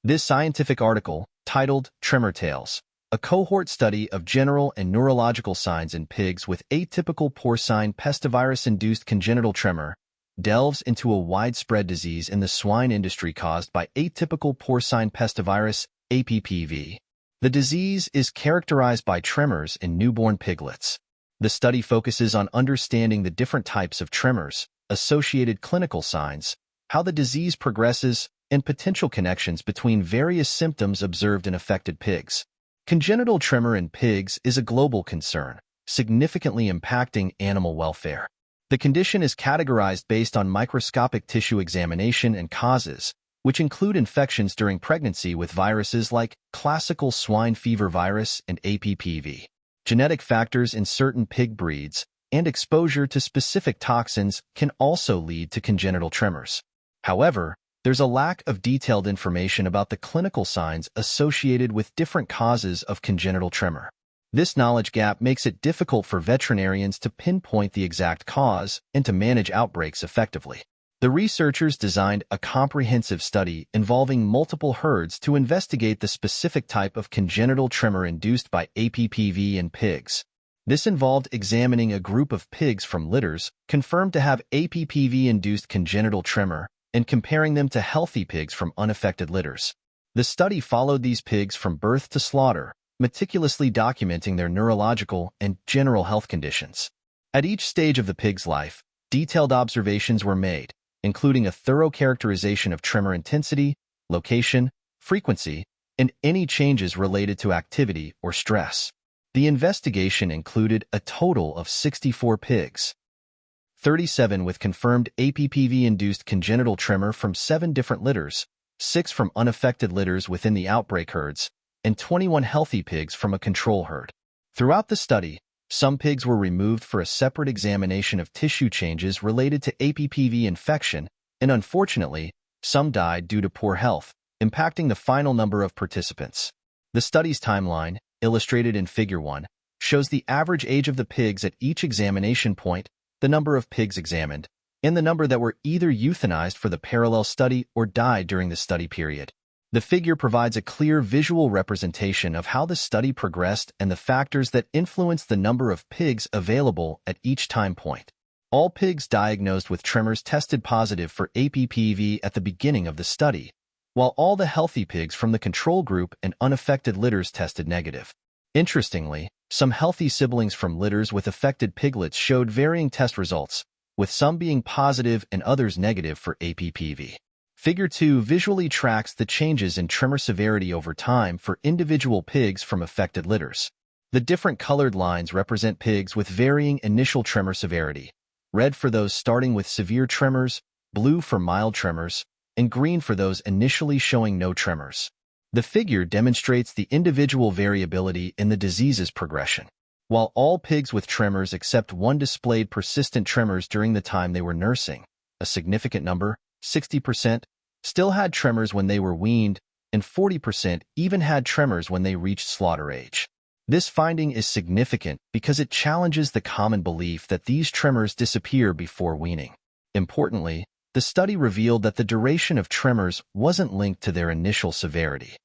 This scientific article, titled Tremor Tales, a cohort study of general and neurological signs in pigs with atypical porcine pestivirus-induced congenital tremor, delves into a widespread disease in the swine industry caused by atypical porcine pestivirus, APPV. The disease is characterized by tremors in newborn piglets. The study focuses on understanding the different types of tremors, associated clinical signs, how the disease progresses, and potential connections between various symptoms observed in affected pigs. Congenital tremor in pigs is a global concern, significantly impacting animal welfare. The condition is categorized based on microscopic tissue examination and causes, which include infections during pregnancy with viruses like classical swine fever virus and APPV, genetic factors in certain pig breeds, and exposure to specific toxins can also lead to congenital tremors. However, there's a lack of detailed information about the clinical signs associated with different causes of congenital tremor. This knowledge gap makes it difficult for veterinarians to pinpoint the exact cause and to manage outbreaks effectively. The researchers designed a comprehensive study involving multiple herds to investigate the specific type of congenital tremor induced by APPV in pigs. This involved examining a group of pigs from litters confirmed to have APPV-induced congenital tremor and comparing them to healthy pigs from unaffected litters. The study followed these pigs from birth to slaughter, meticulously documenting their neurological and general health conditions. At each stage of the pig's life, detailed observations were made, including a thorough characterization of tremor intensity, location, frequency, and any changes related to activity or stress. The investigation included a total of 64 pigs, 37 with confirmed APPV-induced congenital tremor from 7 different litters, 6 from unaffected litters within the outbreak herds, and 21 healthy pigs from a control herd. Throughout the study, some pigs were removed for a separate examination of tissue changes related to APPV infection, and unfortunately, some died due to poor health, impacting the final number of participants. The study's timeline, illustrated in Figure 1, shows the average age of the pigs at each examination point, the number of pigs examined, and the number that were either euthanized for the parallel study or died during the study period. The figure provides a clear visual representation of how the study progressed and the factors that influenced the number of pigs available at each time point. All pigs diagnosed with tremors tested positive for APPV at the beginning of the study, while all the healthy pigs from the control group and unaffected litters tested negative. Interestingly, some healthy siblings from litters with affected piglets showed varying test results, with some being positive and others negative for APPV. Figure 2 visually tracks the changes in tremor severity over time for individual pigs from affected litters. The different colored lines represent pigs with varying initial tremor severity, red for those starting with severe tremors, blue for mild tremors, and green for those initially showing no tremors. The figure demonstrates the individual variability in the disease's progression. While all pigs with tremors except one displayed persistent tremors during the time they were nursing, a significant number, 60%, still had tremors when they were weaned, and 40% even had tremors when they reached slaughter age. This finding is significant because it challenges the common belief that these tremors disappear before weaning. Importantly, the study revealed that the duration of tremors wasn't linked to their initial severity.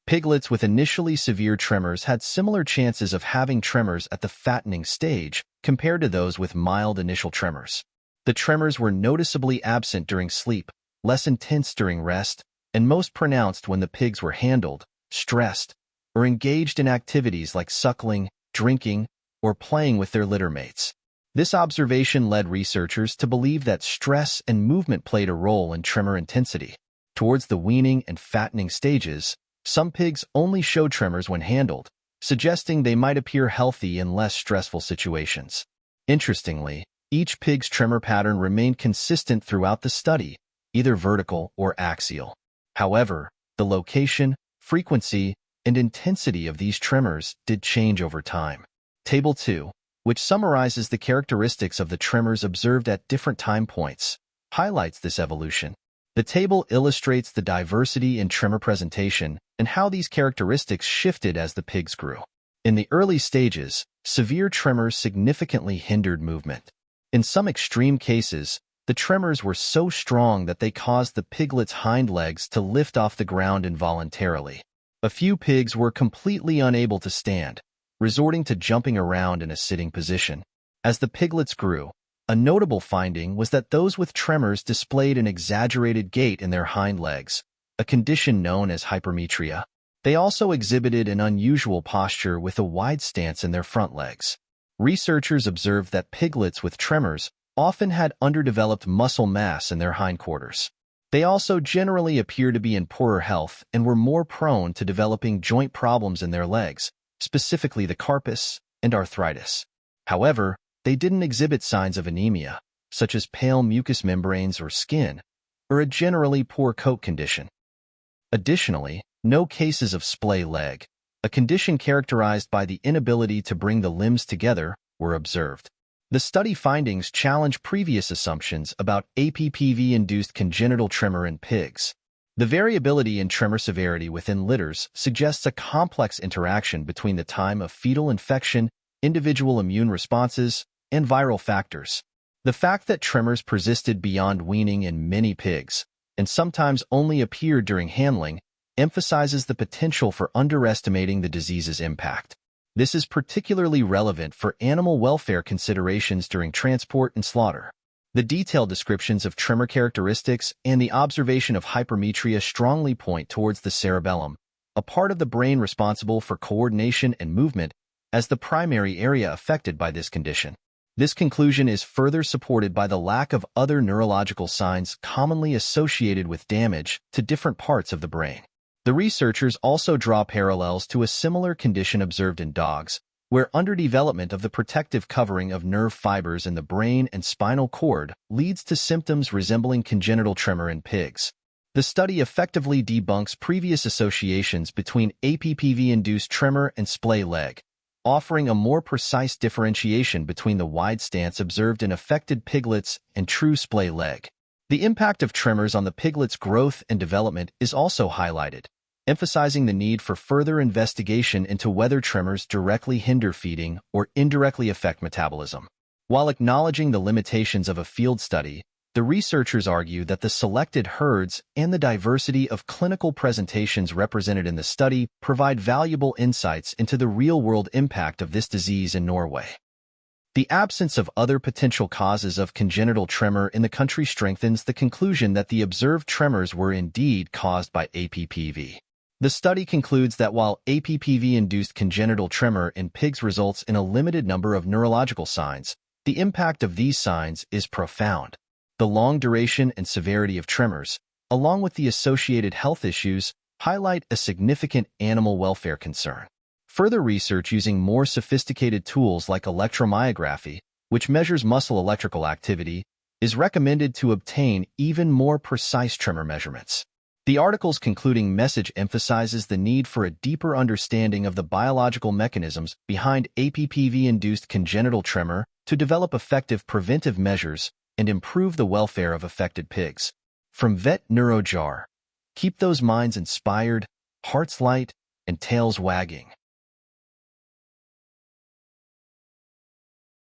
Piglets with initially severe tremors had similar chances of having tremors at the fattening stage compared to those with mild initial tremors. The tremors were noticeably absent during sleep, less intense during rest, and most pronounced when the pigs were handled, stressed, or engaged in activities like suckling, drinking, or playing with their litter mates. This observation led researchers to believe that stress and movement played a role in tremor intensity. Towards the weaning and fattening stages, some pigs only showed tremors when handled, suggesting they might appear healthy in less stressful situations. Interestingly, each pig's tremor pattern remained consistent throughout the study, either vertical or axial. However, the location, frequency, and intensity of these tremors did change over time. Table 2, which summarizes the characteristics of the tremors observed at different time points, highlights this evolution. The table illustrates the diversity in tremor presentation and how these characteristics shifted as the pigs grew. In the early stages, severe tremors significantly hindered movement. In some extreme cases, The tremors were so strong that they caused the piglet's hind legs to lift off the ground involuntarily. A few pigs were completely unable to stand, resorting to jumping around in a sitting position. As the piglets grew, a notable finding was that those with tremors displayed an exaggerated gait in their hind legs, a condition known as hypermetria. They also exhibited an unusual posture with a wide stance in their front legs. Researchers observed that piglets with tremors often had underdeveloped muscle mass in their hindquarters. They also generally appear to be in poorer health and were more prone to developing joint problems in their legs, specifically the carpus and arthritis. However, they didn't exhibit signs of anemia, such as pale mucous membranes or skin, or a generally poor coat condition. Additionally, no cases of splay leg, a condition characterized by the inability to bring the limbs together, were observed. The study findings challenge previous assumptions about APPV-induced congenital tremor in pigs. The variability in tremor severity within litters suggests a complex interaction between the time of fetal infection, individual immune responses, and viral factors. The fact that tremors persisted beyond weaning in many pigs, and sometimes only appeared during handling, emphasizes the potential for underestimating the disease's impact. This is particularly relevant for animal welfare considerations during transport and slaughter. The detailed descriptions of tremor characteristics and the observation of hypermetria strongly point towards the cerebellum, a part of the brain responsible for coordination and movement, as the primary area affected by this condition. This conclusion is further supported by the lack of other neurological signs commonly associated with damage to different parts of the brain. The researchers also draw parallels to a similar condition observed in dogs, where underdevelopment of the protective covering of nerve fibers in the brain and spinal cord leads to symptoms resembling congenital tremor in pigs. The study effectively debunks previous associations between APPV-induced tremor and splay leg, offering a more precise differentiation between the wide stance observed in affected piglets and true splay leg. The impact of tremors on the piglet's growth and development is also highlighted, emphasizing the need for further investigation into whether tremors directly hinder feeding or indirectly affect metabolism. While acknowledging the limitations of a field study, the researchers argue that the selected herds and the diversity of clinical presentations represented in the study provide valuable insights into the real-world impact of this disease in Norway. The absence of other potential causes of congenital tremor in the country strengthens the conclusion that the observed tremors were indeed caused by APPV. The study concludes that while APPV-induced congenital tremor in pigs results in a limited number of neurological signs, the impact of these signs is profound. The long duration and severity of tremors, along with the associated health issues, highlight a significant animal welfare concern. Further research using more sophisticated tools like electromyography, which measures muscle electrical activity, is recommended to obtain even more precise tremor measurements. The article's concluding message emphasizes the need for a deeper understanding of the biological mechanisms behind APPV-induced congenital tremor to develop effective preventive measures and improve the welfare of affected pigs. From Vet NeuroJar, keep those minds inspired, hearts light, and tails wagging.